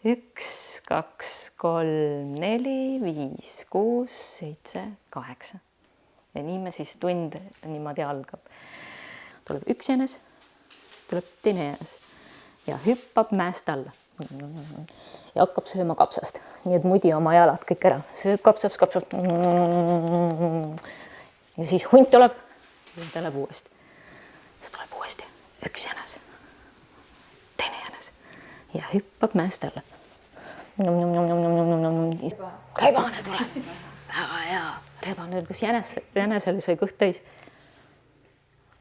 1, 2, 3, 4, 5, 6, 7, 8. Ja nii me siis tund niimoodi algab. Tuleb üks jänes, tuleb teine jänes ja hüppab mäest alla. Ja hakkab sööma kapsast. Nii et mudi oma jalad kõik ära. Sööb kapsast. Ja siis hunt tuleb ja ta läheb uuesti. Siis tuleb uuesti üks jänes, teine jänes ja hüppab mäest alla. Rebane tuleb. Väga hea. Rebane, kas jänesele sai kõht täis?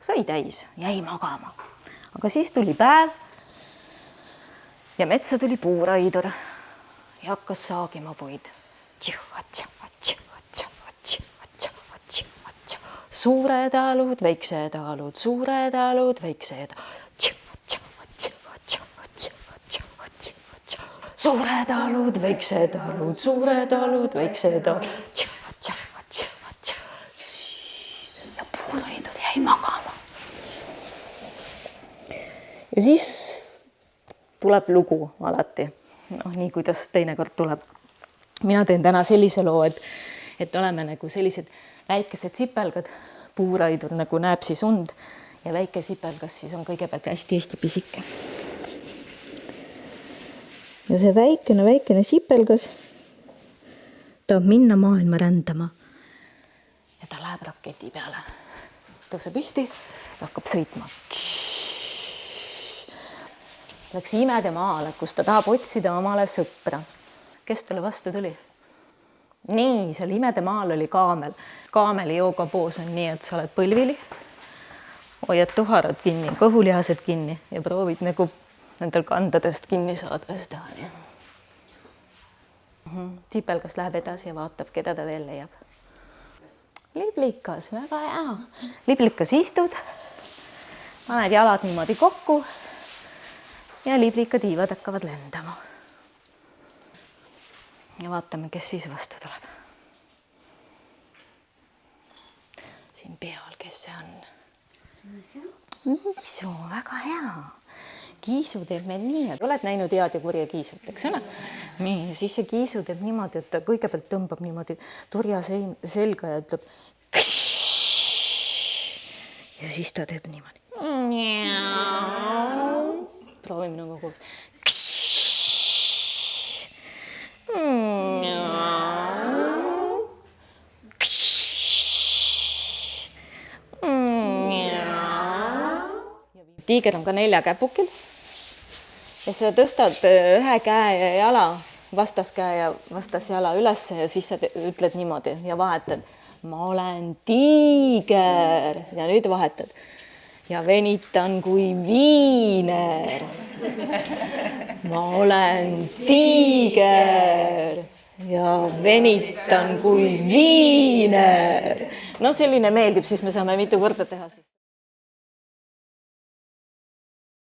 Sai täis, jäi magama. Aga siis tuli päev ja metsa tuli puuraidur ja hakkas saagima puid. Suured alud, väiksed alud, suured alud, väiksed alud. Suured alud, väiksed alud, suured alud, väiksed alud. Ja puuraidur jäi magama. Ja siis tuleb lugu alati. Nii kuidas teinekord tuleb. Mina teen täna sellise loo, et oleme nagu sellised väikesed sipelgad. Puuraidur nagu näeb siis und ja väike sipelgas siis on kõigepealt hästi pisike. Ja see väikene sipelgas tahab minna maailma rändama. Ja ta läheb raketi peale. Tõuse püsti ja hakkab sõitma. Läks imede maale, kus ta tahab otsida omale sõpra. Kes talle vastu tuli? Nii, seal imede maal oli kaamel. Kaameli joogapoos on nii, et sa oled põlvili, hoiad tuharad kinni, kõhulihased kinni ja proovid nagu nendel kandadest kinni saada. Sipelgas läheb edasi ja vaatab, keda ta veel leiab. Liblikas, väga hea. Liblikas istud, paned jalad niimoodi kokku ja liblika tiivad hakkavad lendama. Ja vaatame, kes siis vastu tuleb. Siin peal, kes see on? Kiisu, väga hea. Kiisu teeb meil nii, et oled näinud head ja kurja kiisut, eks ole? Nii, siis see kiisu teeb niimoodi, et ta kõigepealt tõmbab niimoodi turja selga ja ütleb kšš. Ja siis ta teeb niimoodi. Proovime nagu koos. Tiiger on ka 4 käpukil ja sa tõstad ühe käe ja jala, vastaskäe ja vastasjala üles ja siis sa ütled niimoodi ja vahetad. Ma olen tiiger ja nüüd vahetad. Ja venitan kui viiner. Ma olen tiiger ja venitan kui viiner. No selline meeldib, siis me saame mitu korda teha.